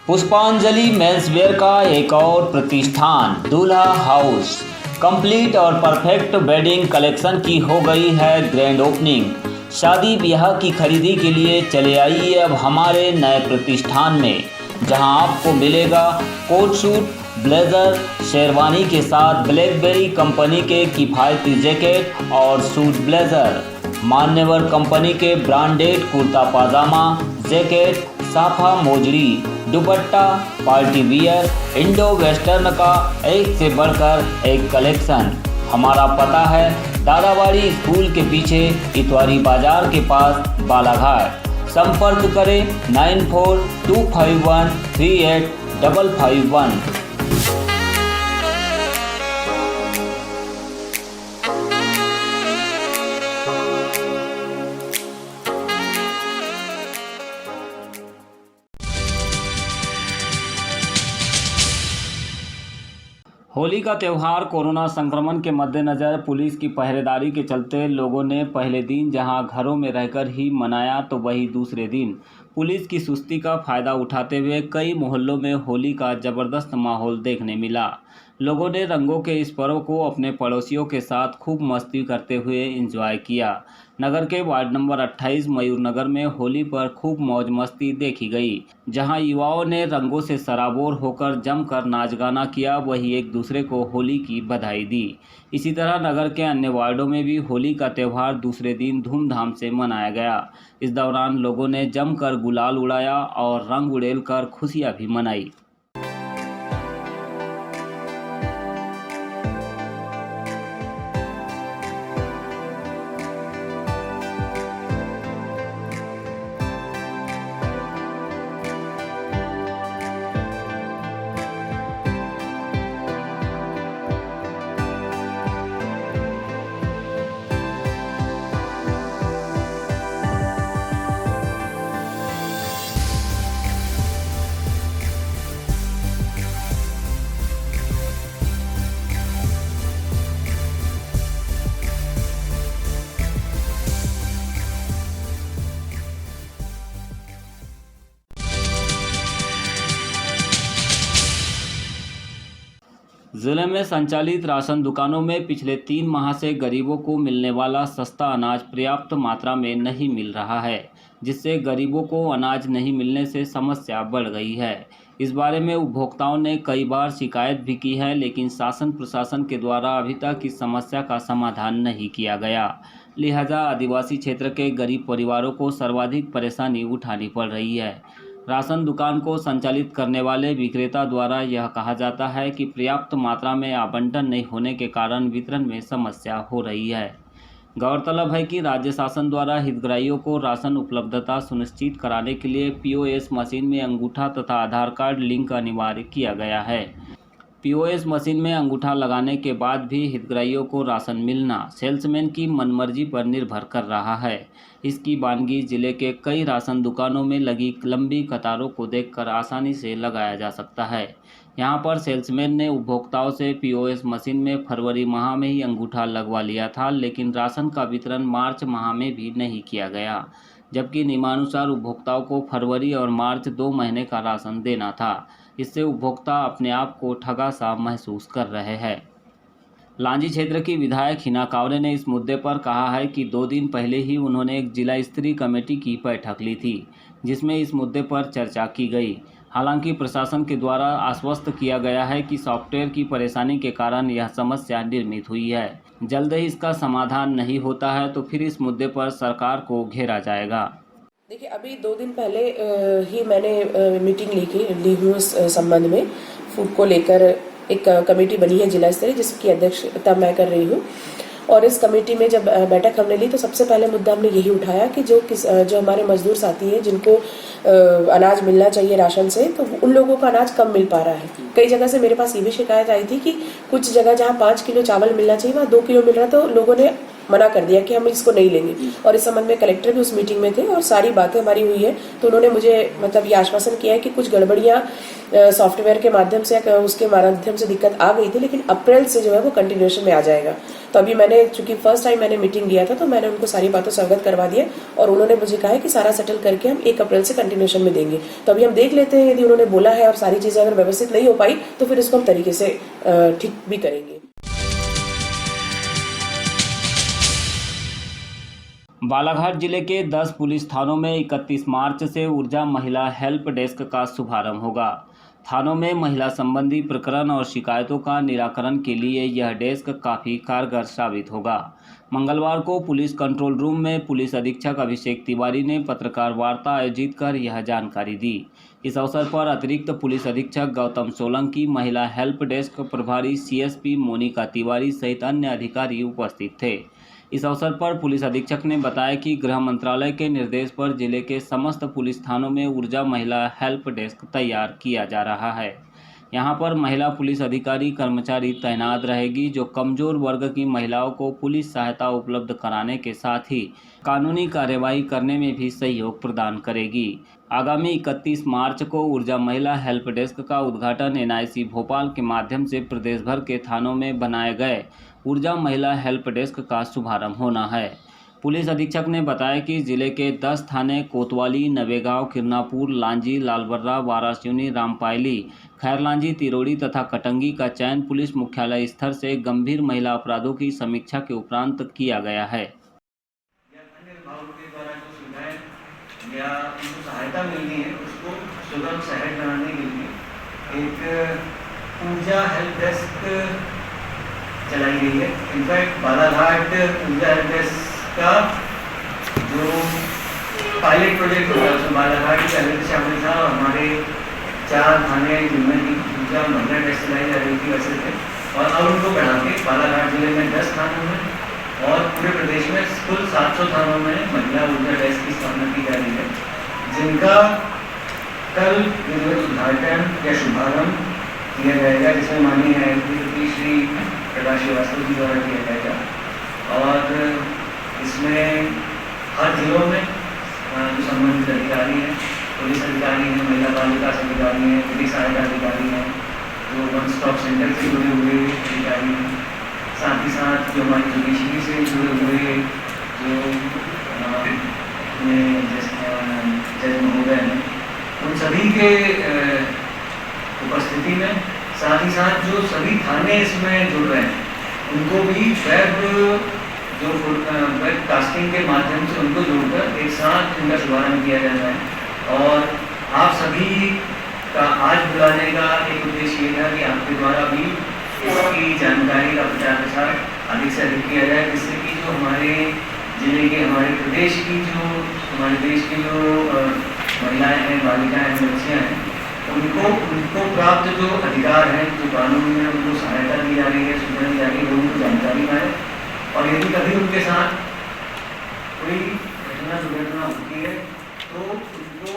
पुष्पांजलि मेंसवेयर का एक और प्रतिष्ठान दूल्हा हाउस कंप्लीट और परफेक्ट वेडिंग कलेक्शन की हो गई है ग्रैंड ओपनिंग। शादी ब्याह की खरीदी के लिए चले आइए अब हमारे नए प्रतिष्ठान में, जहां आपको मिलेगा कोट सूट, ब्लेजर, शेरवानी के साथ ब्लैकबेरी कंपनी के किफ़ायती जैकेट और सूट ब्लेजर, मान्यवर कंपनी के branded kurta pajama, jacket, safa mojari, dupatta, party wear, Indo western का एक से बढ़कर एक कलेक्शन। हमारा पता है दादाबाड़ी स्कूल के पीछे इतवारी बाजार के पास बालाघाट। संपर्क करें 9425138551। होली का त्यौहार कोरोना संक्रमण के मद्देनज़र पुलिस की पहरेदारी के चलते लोगों ने पहले दिन जहां घरों में रहकर ही मनाया, तो वहीं दूसरे दिन पुलिस की सुस्ती का फ़ायदा उठाते हुए कई मोहल्लों में होली का ज़बरदस्त माहौल देखने मिला। लोगों ने रंगों के इस पर्व को अपने पड़ोसियों के साथ खूब मस्ती करते हुए एंजॉय किया। नगर के वार्ड नंबर 28 मयूर नगर में होली पर खूब मौज मस्ती देखी गई, जहां युवाओं ने रंगों से सराबोर होकर जमकर नाच गाना किया, वही एक दूसरे को होली की बधाई दी। इसी तरह नगर के अन्य वार्डों में भी होली का त्यौहार दूसरे दिन धूमधाम से मनाया गया। इस दौरान लोगों ने जमकर गुलाल उड़ाया और रंग उड़ेल कर खुशियां भी मनाई। जिले में संचालित राशन दुकानों में पिछले 3 माह से गरीबों को मिलने वाला सस्ता अनाज पर्याप्त मात्रा में नहीं मिल रहा है, जिससे गरीबों को अनाज नहीं मिलने से समस्या बढ़ गई है। इस बारे में उपभोक्ताओं ने कई बार शिकायत भी की है, लेकिन शासन प्रशासन के द्वारा अभी तक इस समस्या का समाधान नहीं किया गया। लिहाजा आदिवासी क्षेत्र के गरीब परिवारों को सर्वाधिक परेशानी उठानी पड़ रही है। राशन दुकान को संचालित करने वाले विक्रेता द्वारा यह कहा जाता है कि पर्याप्त मात्रा में आवंटन नहीं होने के कारण वितरण में समस्या हो रही है। गौरतलब है कि राज्य शासन द्वारा हितग्राहियों को राशन उपलब्धता सुनिश्चित कराने के लिए पीओएस मशीन में अंगूठा तथा आधार कार्ड लिंक अनिवार्य किया गया है। पीओएस मशीन में अंगूठा लगाने के बाद भी हितग्राहियों को राशन मिलना सेल्समैन की मनमर्जी पर निर्भर कर रहा है। इसकी बानगी जिले के कई राशन दुकानों में लगी लंबी कतारों को देखकर आसानी से लगाया जा सकता है। यहां पर सेल्समैन ने उपभोक्ताओं से पीओएस मशीन में फरवरी माह में ही अंगूठा लगवा लिया था, लेकिन राशन का वितरण मार्च माह में भी नहीं किया गया, जबकि नियमानुसार उपभोक्ताओं को फरवरी और मार्च 2 महीने का राशन देना था। इससे उपभोक्ता अपने आप को ठगा सा महसूस कर रहे हैं। लांजी क्षेत्र की विधायक हिना कावरे ने इस मुद्दे पर कहा है कि 2 दिन पहले ही उन्होंने एक जिला स्तरीय कमेटी की बैठक ली थी, जिसमें इस मुद्दे पर चर्चा की गई। हालांकि प्रशासन के द्वारा आश्वस्त किया गया है कि सॉफ्टवेयर की परेशानी के कारण यह समस्या निर्मित हुई है। जल्द ही इसका समाधान नहीं होता है तो फिर इस मुद्दे पर सरकार को घेरा जाएगा। देखिए, अभी 2 दिन पहले ही मैंने मीटिंग ली हुई उस संबंध में। फूड को लेकर एक कमेटी बनी है जिला स्तरीय, जिसकी अध्यक्षता मैं कर रही हूँ। और इस कमेटी में जब बैठक हमने ली तो सबसे पहले मुद्दा हमने यही उठाया कि जो हमारे मजदूर साथी हैं जिनको अनाज मिलना चाहिए राशन से, तो उन लोगों का अनाज कम मिल पा रहा है। कई जगह से मेरे पास ये भी शिकायत आई थी कि कुछ जगह जहाँ 5 किलो चावल मिलना चाहिए वहाँ 2 किलो मिल रहा, तो लोगों ने मना कर दिया कि हम इसको नहीं लेंगे। और इस संबंध में कलेक्टर भी उस मीटिंग में थे और सारी बातें हमारी हुई है। तो उन्होंने मुझे मतलब ये आश्वासन किया है कि कुछ गड़बड़ियां सॉफ्टवेयर के माध्यम से या उसके माध्यम से दिक्कत आ गई थी, लेकिन अप्रैल से जो है वो कंटिन्यूएशन में आ जाएगा। तो अभी मैंने चूंकि फर्स्ट टाइम मैंने मीटिंग लिया था तो मैंने उनको सारी बातों से अवगत करवा दिया और उन्होंने मुझे कहा है कि सारा सेटल करके हम 1 अप्रैल से कंटिन्यूएशन में देंगे। तो अभी हम देख लेते हैं, यदि उन्होंने बोला है और सारी चीजें अगर व्यवस्थित नहीं हो पाई तो फिर इसको हम तरीके से ठीक भी करेंगे। बालाघाट जिले के 10 पुलिस थानों में 31 मार्च से ऊर्जा महिला हेल्प डेस्क का शुभारंभ होगा। थानों में महिला संबंधी प्रकरण और शिकायतों का निराकरण के लिए यह डेस्क काफ़ी कारगर साबित होगा। मंगलवार को पुलिस कंट्रोल रूम में पुलिस अधीक्षक अभिषेक तिवारी ने पत्रकार वार्ता आयोजित कर यह जानकारी दी। इस अवसर पर अतिरिक्त पुलिस अधीक्षक गौतम सोलंकी, महिला हेल्प डेस्क प्रभारी CSP मोनिका तिवारी सहित अन्य अधिकारी उपस्थित थे। इस अवसर पर पुलिस अधीक्षक ने बताया कि गृह मंत्रालय के निर्देश पर जिले के समस्त पुलिस थानों में ऊर्जा महिला हेल्प डेस्क तैयार किया जा रहा है। यहां पर महिला पुलिस अधिकारी कर्मचारी तैनात रहेगी, जो कमजोर वर्ग की महिलाओं को पुलिस सहायता उपलब्ध कराने के साथ ही कानूनी कार्यवाही करने में भी सहयोग प्रदान करेगी। आगामी 31 मार्च को ऊर्जा महिला हेल्प डेस्क का उद्घाटन NIC भोपाल के माध्यम से प्रदेश भर के थानों में बनाए गए ऊर्जा महिला हेल्प डेस्क का शुभारंभ होना है। पुलिस अधीक्षक ने बताया कि जिले के 10 थाने कोतवाली, नवेगांव, किरनापुर, लांजी, लालबर्रा, वारासिवनी, रामपायली, खैरलांजी, तिरोड़ी तथा कटंगी का चयन पुलिस मुख्यालय स्तर से गंभीर महिला अपराधों की समीक्षा के उपरांत किया गया है। या उनको सहायता मिलनी है, उसको सुगम सहज बनाने के लिए एक ऊर्जा हेल्प डेस्क चलाई गई है। इनफैक्ट बालाघाट ऊर्जा हेल्प डेस्क का जो पायलट प्रोजेक्ट होगा उसमें बालाघाट पहले से शामिल था और हमारे 4 थाने जिनमें की ऊर्जा महिला डेस्क चलाई जा रही थी वैसे थे, और अब उनको बढ़ा के बालाघाट जिले में 10 थानों में और पूरे प्रदेश में कुल 700 थानों में महिला ऊर्जा डेस्क की स्थापना की जा रही है, जिनका कल उद्घाटन या शुभारंभ किया जाएगा, जिसमें माननीय न्यायाधीश श्री प्रकाश श्रीवास्तव जी द्वारा किया जाएगा। और इसमें हर जिलों में जो संबंधित अधिकारी हैं, पुलिस अधिकारी हैं, महिला बाल विकास अधिकारी हैं, विधिक सहायता अधिकारी हैं, जो वन स्टॉप सेंटर से जुड़े हुए अधिकारी हैं, साथ ही साथ जो हमारी जुडिशरी से जुड़े हुए जो जज महोदय हैं, उन सभी के उपस्थिति में, साथ ही साथ जो सभी थाने इसमें जुड़ रहे हैं उनको भी वेब कास्टिंग के माध्यम से उनको जोड़कर एक साथ इनका शुभारंभ किया जाता है। और आप सभी का आज बुलाने का एक उद्देश्य ये था कि आपके द्वारा भी इसकी जानकारी का प्रचार प्रसार अधिक से अधिक किया जाए, जिससे कि जो हमारे जिले के, हमारे प्रदेश की, जो हमारे देश की जो महिलाएं हैं, बालिकाएं हैं, बच्चियाँ हैं, उनको प्राप्त जो अधिकार हैं, जो कानून में उनको सहायता दी जा रही है, सुविधा दी जा रही है, वो उनको जानकारी पाए। और यदि कभी उनके साथ कोई घटना दुर्घटना होती है तो उनको